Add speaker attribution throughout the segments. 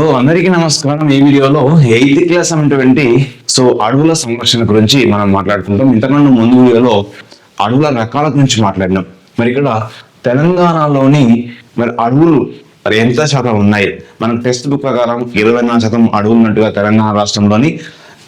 Speaker 1: అందరికీ నమస్కారం. ఈ వీడియోలో 8th క్లాస్ అనేటువంటి అడవుల సంరక్షణ గురించి మనం మాట్లాడుకుంటాం. ఇంతకన్నా ముందు వీడియోలో అడవుల రకాల గురించి మాట్లాడినాం. మరి ఇక్కడ తెలంగాణలోని అడవులు ఎంత శాతం ఉన్నాయి? మన టెక్స్ట్ బుక్ ప్రకారం 24% అడవులు ఉన్నట్టుగా తెలంగాణ రాష్ట్రంలోని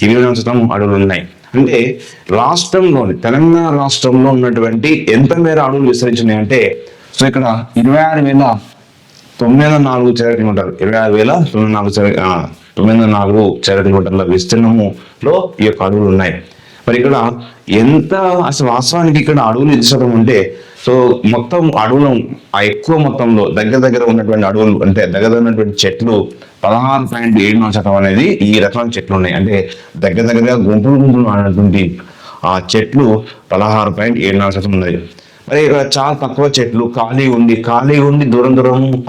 Speaker 1: 24% అడవులు ఉన్నాయి. అంటే తెలంగాణ రాష్ట్రంలో ఉన్నటువంటి ఎంత మేర అడవులు విస్తరించినాయంటే ఇక్కడ 26,904 చదరపు కిలోమీటర్లు 26,904 చదరపు కిలోమీటర్ల విస్తీర్ణములో ఈ యొక్క అడవులు ఉన్నాయి. మరి ఇక్కడ ఎంత అసలు వాస్తవానికి ఇక్కడ అడవులు ఎంత ఉంటే మొత్తం అడవులు ఎక్కువ మొత్తంలో దగ్గర ఉన్నటువంటి అడవులు అంటే దగ్గర ఉన్నటువంటి చెట్లు 16.74% అనేది ఈ రకమైన చెట్లు ఉన్నాయి. అంటే దగ్గరగా గుంపులు అనేటువంటి ఆ చెట్లు 16.74% ఉన్నాయి. మరి ఇక్కడ చాలా తక్కువ చెట్లు ఖాళీ ఉండి దూరం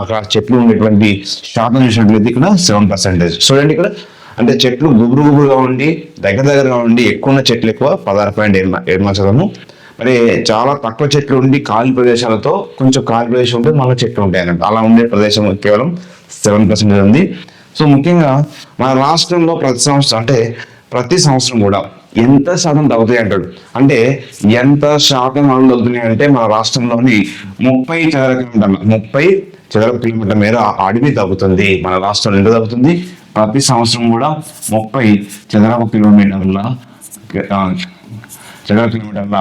Speaker 1: అక్కడ చెట్లు ఉండేటువంటి శాతం చూసినట్లయితే ఇక్కడ 7%. చూడండి ఇక్కడ అంటే చెట్లు గుబురుగా ఉండి దగ్గరగా ఉండి ఎక్కువ ఉన్న చెట్లు ఎక్కువ 16.74%. మరి చాలా తక్కువ చెట్లు ఉండి ఖాళీ ప్రదేశాలతో కొంచెం ఖాళీ ప్రదేశం ఉంటే మళ్ళీ చెట్లు ఉంటాయి అన్నట్టు. అలా ఉండే ప్రదేశం కేవలం 7% ఉంది. ముఖ్యంగా మన రాష్ట్రంలో ప్రతి సంవత్సరం కూడా ఎంత శాతం తగ్గుతాయి అంటాడు. అంటే ఎంత శాతం అడవులు తగ్గుతున్నాయి అంటే మన రాష్ట్రంలోని 30 చదరపు కిలోమీటర్ల మేర అడవి తగ్గుతుంది. మన రాష్ట్రంలో ఎంత తగ్గుతుంది? ప్రతి సంవత్సరం కూడా 30 చదరపు కిలోమీటర్ల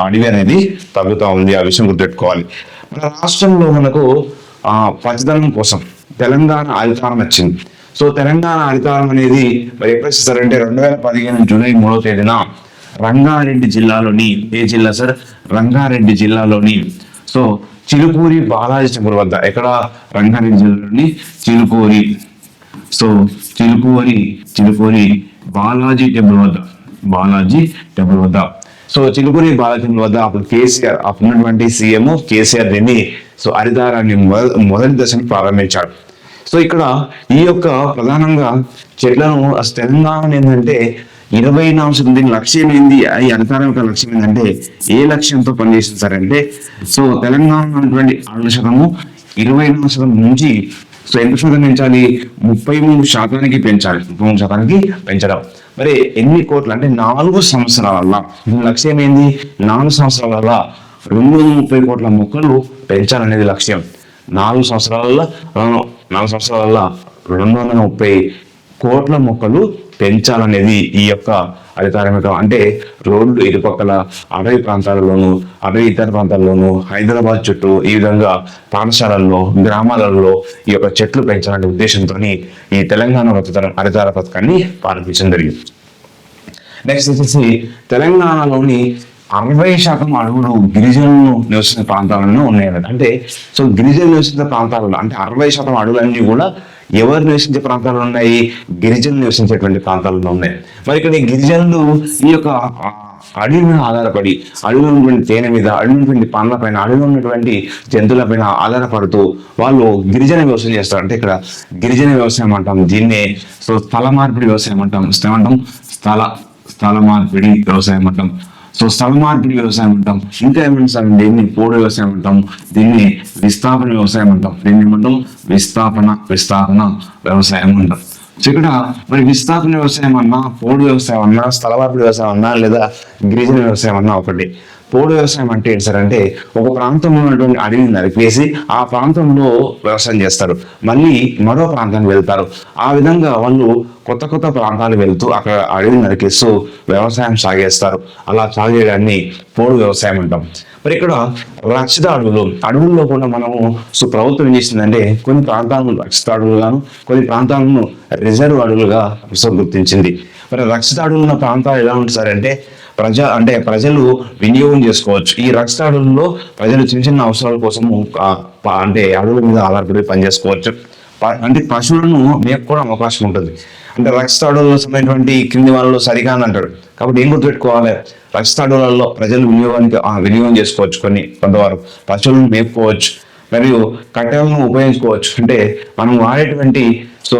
Speaker 1: అడవి అనేది తగ్గుతూ ఉంది. ఆ విషయం గుర్తుపెట్టుకోవాలి. మన రాష్ట్రంలో మనకు పచ్చదనం కోసం తెలంగాణ హరితహారం వచ్చింది. తెలంగాణ హరితహారం అనేది మరి ఎప్పుడు ఇస్తారంటే 2015 జూలై 3వ తేదీన రంగారెడ్డి జిల్లాలోని రంగారెడ్డి జిల్లాలోని చిలుకూరి బాలాజీ టెంపుల్ వద్ద ఎక్కడ రంగారెడ్డి జిల్లాలోని చిలుకూరి బాలాజీ టెంపుల్ వద్ద చిలుకూరి బాలాజీ టెంపుల్ వద్ద అప్పుడు కేసీఆర్ అప్పుడున్నటువంటి సీఎం కేసీఆర్ దీన్ని హరితహారాన్ని మొదటి దశను ప్రారంభించాడు. ఇక్కడ ఈ యొక్క ప్రధానంగా చెట్లను తెలంగాణ ఏంటంటే 24% దీని లక్ష్యం ఏంది? ఈ హరితహారం యొక్క లక్ష్యం ఏంటంటే ఏ లక్ష్యంతో పనిచేసింది సార్ అంటే తెలంగాణ ఉన్నటువంటి అడవుల శాతము 24% నుంచి ఎంత శాతం పెంచాలి? 33% పెంచాలి. 33% పెంచడం. మరి ఎన్ని కోట్లు అంటే 4 సంవత్సరాల లక్ష్యం ఏంది? 4 సంవత్సరాల 230 కోట్ల మొక్కలు పెంచాలనేది లక్ష్యం. 4 సంవత్సరాల 230 కోట్ల మొక్కలు పెంచాలనేది ఈ యొక్క హరితహారం. అంటే రోడ్లు ఇరుపక్కల అడవి ప్రాంతాలలోను ఇతర ప్రాంతాల్లోనూ హైదరాబాద్ చుట్టూ ఈ విధంగా పాఠశాలల్లో గ్రామాలలో ఈ యొక్క చెట్లు పెంచాలనే ఉద్దేశంతో ఈ తెలంగాణ హరితహార పథకాన్ని ప్రారంభించడం జరిగింది. నెక్స్ట్ వచ్చేసి తెలంగాణలోని 60% అడవులు గిరిజనులు నివసించిన ప్రాంతాలలో ఉన్నాయి. అంటే గిరిజనులు నివసించిన ప్రాంతాలలో అంటే 60% అడవులన్నీ కూడా ఎవరు నివసించే ప్రాంతాలు ఉన్నాయి? గిరిజనులు నివసించేటువంటి ప్రాంతాలలో ఉన్నాయి. మరి ఇక్కడ గిరిజనులు ఈ యొక్క అడవి మీద ఆధారపడి అడవిలో ఉన్నటువంటి తేనె మీద అడవి ఉన్నటువంటి పండ్ల పైన అడవిలో ఉన్నటువంటి జంతువుల పైన ఆధారపడుతూ వాళ్ళు గిరిజన వ్యవసాయం చేస్తారు. అంటే ఇక్కడ గిరిజన వ్యవసాయం అంటాం దీన్నే. స్థల మార్పిడి వ్యవసాయం అంటాం. స్థల మార్పిడి వ్యవసాయం అంటాం. స్థల మార్పిడి వ్యవసాయం అంటాం. ఇంకా ఏమంటాం? దీన్ని పోడు వ్యవసాయం అంటాం. దీన్ని విస్థాపన వ్యవసాయం అంటాం. దీన్ని ఏమంటాం? విస్థాపన వ్యవసాయం అంటాం. ఇక్కడ మరి విస్థాపన వ్యవసాయం అన్నా, పోడు వ్యవసాయం అన్నా, స్థల మార్పిడి వ్యవసాయం అన్నా లేదా గిరిజన వ్యవసాయం అన్నా ఒకటి. పోడు వ్యవసాయం అంటే ఏంటి సార్ అంటే ఒక ప్రాంతంలో ఉన్నటువంటి అడవిని నరికేసి ఆ ప్రాంతంలో వ్యవసాయం చేస్తారు. మళ్ళీ మరో ప్రాంతానికి వెళ్తారు. ఆ విధంగా వాళ్ళు కొత్త ప్రాంతాలు వెళ్తూ అక్కడ అడవిని నరికేస్తూ వ్యవసాయం సాగేస్తారు. అలా సాగేయడాన్ని పోడు వ్యవసాయం అంటాం. మరి ఇక్కడ రక్షిత అడవుల్లో కూడా మనము ప్రభుత్వం ఏం చేసిందంటే కొన్ని ప్రాంతాలను రక్షిత అడవులుగాను కొన్ని ప్రాంతాలను రిజర్వ్ అడవులుగా గుర్తించింది. మరి రక్షిత అడవులు ఉన్న ప్రాంతాలు ఎలా ఉంటుంది సార్ అంటే ప్రజలు వినియోగం చేసుకోవచ్చు. ఈ రక్షిత అడవుల్లో ప్రజలు చిన్న అవసరాల కోసము అంటే అడవుల మీద ఆధారపడి పనిచేసుకోవచ్చు. అంటే పశువులను మేపుకోవడం అవకాశం ఉంటుంది. అంటే రక్షిత అడవుల్లో సంబంధించినటువంటి కింది వాళ్ళు సరిగా అని అంటాడు. కాబట్టి ఏం గుర్తుపెట్టుకోవాలి? రక్షిత అడవులలో ప్రజలు వినియోగం చేసుకోవచ్చు. కొంతవారు పశువులను మేపుకోవచ్చు మరియు కట్టెలను ఉపయోగించుకోవచ్చు. అంటే మనం వాడేటువంటి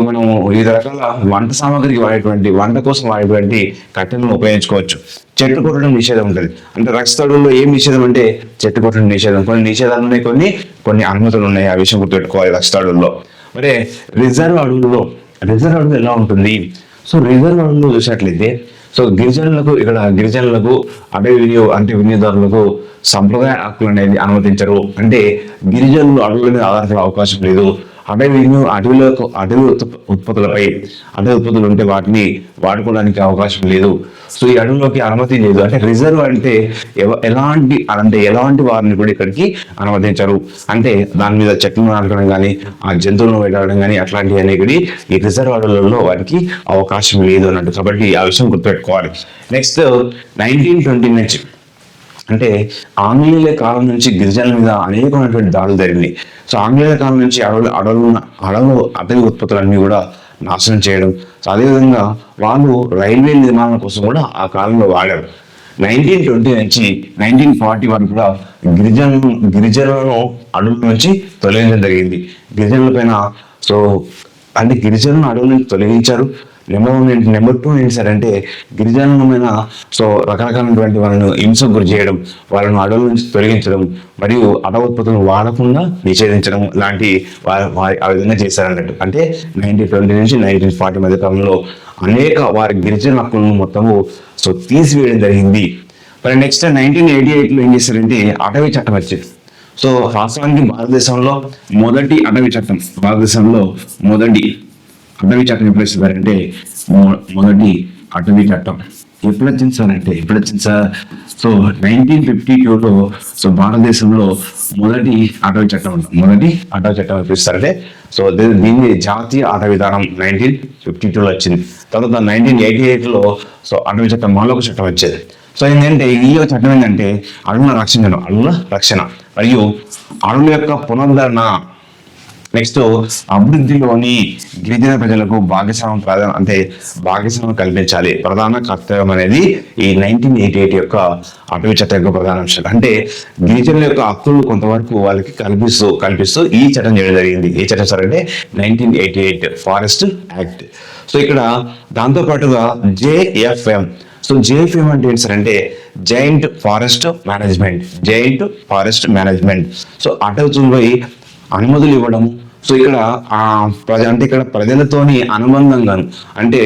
Speaker 1: మనం వివిధ రకాల వంట సామాగ్రికి వంట కోసం వాడేటువంటి కట్టెలను ఉపయోగించుకోవచ్చు. చెట్టు కొట్టడం నిషేధం ఉంటుంది. అంటే రక్షిత అడవుల్లో ఏం నిషేధం అంటే చెట్టు కొట్టడం నిషేధం. కొన్ని నిషేధాలు ఉన్నాయి, కొన్ని అనుమతులు ఉన్నాయి. ఆ విషయం గుర్తుపెట్టుకోవాలి రక్షిత అడవుల్లో. మరి రిజర్వ్ అడవుల్లో రిజర్వ్ అడవి ఎలా ఉంటుంది? సో రిజర్వ్ అడవిలో చూసినట్లయితే సో గిరిజనులకు అడవి వినియోగదారులకు సంప్రదాయ హక్కులు అనేది అనుమతించరు. అంటే గిరిజనులు అడవుల మీద ఆధారపడే అవకాశం లేదు. అటవీ ఉత్పత్తులపై అటవీ ఉత్పత్తులు ఉంటే వాటిని వాడుకోవడానికి అవకాశం లేదు. సో ఈ అడవుల్లోకి అనుమతి లేదు. అంటే రిజర్వ్ అంటే ఎలాంటి వారిని కూడా ఇక్కడికి అనుమతించరు. అంటే దాని మీద చెట్లు నాటడం కానీ, ఆ జంతువులను వేటాడడం కానీ అట్లాంటివి అనేవి ఈ రిజర్వ్ అడవులలో వారికి అవకాశం లేదు అన్నట్టు. కాబట్టి ఆ విషయం గుర్తుపెట్టుకోవాలి. నెక్స్ట్ 1920 నుంచి అంటే ఆంగ్లేయుల కాలం నుంచి గిరిజనుల మీద అనేకమైనటువంటి దాడులు జరిగినాయి. సో ఆంగ్లేయుల కాలం నుంచి అటవీ ఉత్పత్తులన్నీ కూడా నాశనం చేయడం. సో అదేవిధంగా వాళ్ళు రైల్వే నిర్మాణం కోసం కూడా ఆ కాలంలో వాడారు. 1920 నుంచి 1940 వరకు కూడా గిరిజనులను అడవుల నుంచి తొలగించడం జరిగింది. గిరిజనుల పైన గిరిజనులను అడవుల నుంచి తొలగించారు. నెంబర్ 2 ఏంటి సార్ అంటే గిరిజనుల మీద రకరకాలైనటువంటి వాళ్ళను హింసకు గురి చేయడం, వాళ్ళను అడవుల నుంచి తొలగించడం, మరియు అటవీ ఉత్పత్తులను వాడకుండా నిషేధించడం లాంటి ఆ విధంగా చేశారన్నట్టు. అంటే 1920 నుంచి 1940 మధ్య కాలంలో అనేక వారి గిరిజన హక్కులను మొత్తము తీసివేయడం జరిగింది. మరి నెక్స్ట్ 1988లో ఏం చేశారంటే అటవీ చట్టం వచ్చింది. సో వాస్తవానికి భారతదేశంలో మొదటి అటవీ చట్టం ఎప్పుడు ఇస్తున్నారంటే మొదటి అటవీ చట్టం ఎప్పుడు వచ్చింది సార్? సో 1952లో భారతదేశంలో మొదటి అటవీ చట్టం ఎప్పుడు ఇస్తారంటే దీన్ని జాతీయ అటవీ విధానం 1952లో వచ్చింది. తర్వాత 1988లో అటవీ చట్టం మరొక చట్టం వచ్చేది. ఏంటంటే ఈ చట్టం ఏంటంటే అడవుల రక్షణ మరియు అడవుల యొక్క పునరుద్ధరణ, నెక్స్ట్ అభివృద్ధిలోని గిరిజన ప్రజలకు భాగస్వామ్యం కల్పించాలి. ప్రధాన కర్తవ్యం అనేది ఈ 1988 యొక్క అటవీ చట్టం యొక్క ప్రధాన అంశాలు. అంటే గిరిజనుల యొక్క హక్కులు కొంతవరకు వాళ్ళకి కల్పిస్తూ ఈ చట్టం చేయడం జరిగింది. ఏ చట్టం సార్ అంటే 1988 ఫారెస్ట్ యాక్ట్. సో ఇక్కడ దాంతో పాటుగా JFM. JFM అంటే ఏంటి సార్ అంటే జాయింట్ ఫారెస్ట్ మేనేజ్మెంట్. అటవీపై అనుమతులు ఇవ్వడం. ఇక్కడ ప్రజలతోని అనుబంధంగాను అంటే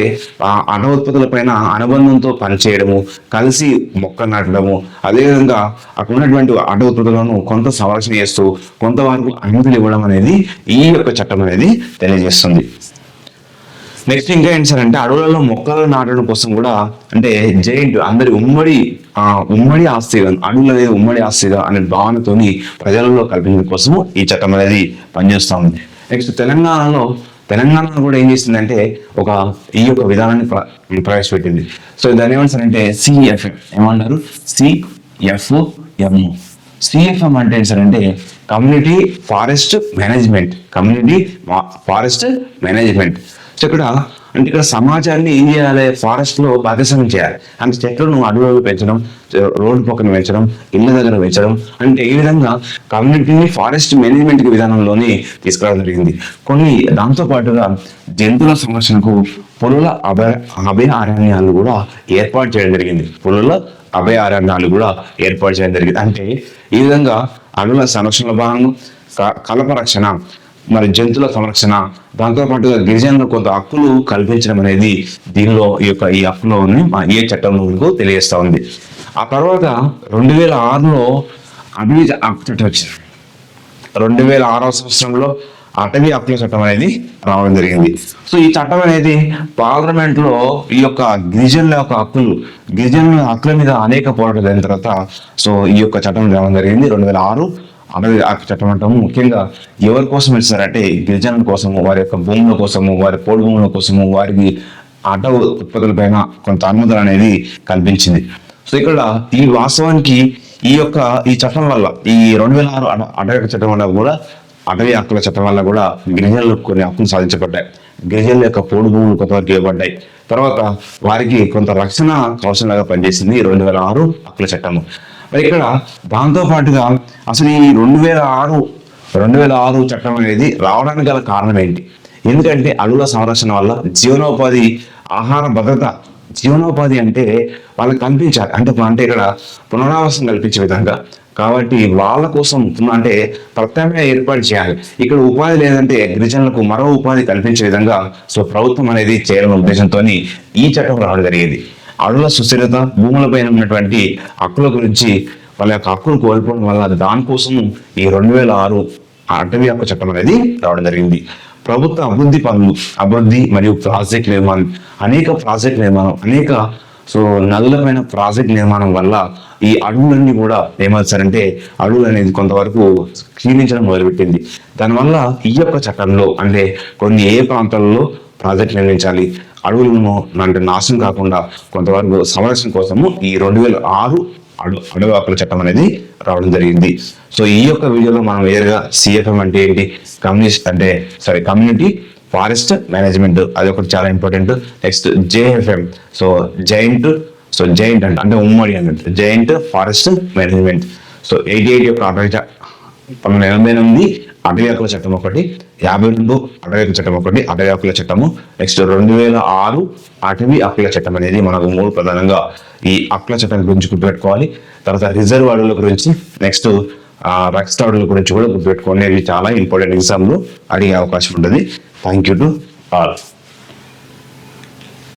Speaker 1: అటవీ ఉత్పత్తుల పైన అనుబంధంతో పనిచేయడము, కలిసి మొక్కలు నాటడము, అదేవిధంగా అక్కడ ఉన్నటువంటి అటవీ ఉత్పత్తులను కొంత సంరక్షణ చేస్తూ కొంతవరకు అనుమతులు ఇవ్వడం అనేది ఈ యొక్క చట్టం అనేది తెలియజేస్తుంది. నెక్స్ట్ ఇంకా ఏంటి సార్ అంటే అడవులలో మొక్కలు నాటడం కోసం కూడా అంటే జైంట్ అందరి ఉమ్మడి ఆస్తిగా, అడవులు అనేది ఉమ్మడి ఆస్తిగా అనే భావనతోని ప్రజలలో కల్పించడం కోసము ఈ చట్టం అనేది పనిచేస్తూ ఉంది. నెక్స్ట్ తెలంగాణలో కూడా ఏం చేసిందంటే ఈ యొక్క విధానాన్ని ప్రవేశపెట్టింది. దాన్ని ఏమంటారంటే CFM. ఏమన్నారు? CFM అంటే ఏంటి సార్ అంటే కమ్యూనిటీ ఫారెస్ట్ మేనేజ్మెంట్. ఇక్కడ సమాజాన్ని ఏం చేయాలి? ఫారెస్ట్ లో భాగస్వామ్యం చేయాలి. అంటే చెట్లను అడవులలో పెంచడం, రోడ్డు పక్కన పెంచడం, ఇళ్ళ దగ్గర పెంచడం, అంటే ఈ విధంగా కమ్యూనిటీని ఫారెస్ట్ మేనేజ్మెంట్ విధానంలోనే తీసుకురావడం జరిగింది. దాంతో పాటుగా జంతువుల సంరక్షణకు పులుల అభయారణ్యాలు కూడా ఏర్పాటు చేయడం జరిగింది. అంటే ఈ విధంగా అడవుల సంరక్షణ భాగంగా కలప రక్షణ, మరి జంతువుల సంరక్షణ, దాంతో పాటుగా గిరిజనులకు కొంత హక్కులు కల్పించడం అనేది దీనిలో ఈ హక్కులో ఏ చట్టంలో మనకు తెలియజేస్తా ఉంది. ఆ తర్వాత 2006లో అటవీ హక్కు చట్టం వచ్చింది. 2006వ సంవత్సరంలో అటవీ హక్కుల చట్టం అనేది రావడం జరిగింది. ఈ చట్టం అనేది పార్లమెంట్ లో ఈ యొక్క గిరిజనుల హక్కుల మీద అనేక పోరాటాలు అయిన తర్వాత ఈ యొక్క చట్టం రావడం జరిగింది. 2006 అటవీ హక్కు చట్టం అంటాము. ముఖ్యంగా ఎవరి కోసం ఇస్తారంటే గిరిజనుల కోసము, వారి యొక్క భూముల కోసము, వారి పోడు భూముల కోసము, వారికి అటవీ ఉత్పత్తుల పైన కొంత అనుమతులు అనేది కల్పించింది. ఇక్కడ ఈ వాస్తవానికి ఈ చట్టం వల్ల ఈ 2006 అటవీ చట్టం వల్ల కూడా అటవీ హక్కుల చట్టం వల్ల కూడా గిరిజనులకు కొన్ని హక్కులు సాధించబడ్డాయి. గిరిజనుల యొక్క పోడు భూములు కొంతవరకు ఇవ్వబడ్డాయి. తర్వాత వారికి కొంత రక్షణ కవచంలాగా పనిచేసింది 2006 హక్కుల చట్టము. మరి ఇక్కడ దాంతో పాటుగా అసలు ఈ 2006 చట్టం అనేది రావడానికి గల కారణం ఏంటి? ఎందుకంటే అడవుల సంరక్షణ వల్ల జీవనోపాధి, ఆహార భద్రత, జీవనోపాధి అంటే వాళ్ళకి కల్పించాలి. అంటే ఇక్కడ పునరావాసం కల్పించే విధంగా కాబట్టి వాళ్ళ కోసం అంటే ప్రత్యామ్నాయ ఏర్పాటు చేయాలి. ఇక్కడ ఉపాధి లేదంటే గిరిజనులకు మరో ఉపాధి కల్పించే విధంగా సో ప్రభుత్వం అనేది చేయాలనే ఉద్దేశంతో ఈ చట్టం రావడం జరిగింది. అడవుల సుస్థిరత, భూములపైన ఉన్నటువంటి హక్కుల గురించి వాళ్ళ యొక్క హక్కులు కోల్పోవడం వల్ల దానికోసం ఈ 2006 అటవీ హక్కు చట్టం అనేది రావడం జరిగింది. ప్రభుత్వ అభివృద్ధి మరియు ప్రాజెక్ట్ నిర్మాణం, అనేక సో నల్లమైన ప్రాజెక్ట్ నిర్మాణం వల్ల ఈ అడవులన్నీ కూడా ఏమవుతారంటే అడవులు అనేది కొంతవరకు క్షీణించడం మొదలుపెట్టింది. దానివల్ల ఈ యొక్క చట్టంలో అంటే ఏ ప్రాంతాలలో ప్రాజెక్ట్ నిర్మించాలి, అడవులను అంటే నాశనం కాకుండా కొంతవరకు సంరక్షణ కోసము ఈ 2006 అడవి హక్కుల చట్టం అనేది రావడం జరిగింది. సో ఈ యొక్క వీడియోలో మనం వేరుగా CFM అంటే ఏంటి, కమ్యూనిటీ ఫారెస్ట్ మేనేజ్మెంట్, అది ఒకటి చాలా ఇంపార్టెంట్. నెక్స్ట్ JFM, జైంట్ అంటే ఉమ్మడి అంటే జైంట్ ఫారెస్ట్ మేనేజ్మెంట్. సో 88 యొక్క 1988 అటవీ హక్కుల చట్టం ఒకటి, 52 అటవీ హక్కుల చట్టం ఒకటి, అటవీ హక్కుల చట్టము. నెక్స్ట్ 2006 అటవీ హక్కుల చట్టం అనేది మనకు 3 ప్రధానంగా ఈ హక్కుల చట్టం గురించి గుర్తుపెట్టుకోవాలి. తర్వాత రిజర్వ్ అడవుల గురించి, నెక్స్ట్ రక్షిత అడవుల గురించి కూడా గుర్తుపెట్టుకోండి. ఇవి చాలా ఇంపార్టెంట్, ఎగ్జామ్లో అడిగే అవకాశం ఉంటుంది. Thank you to all.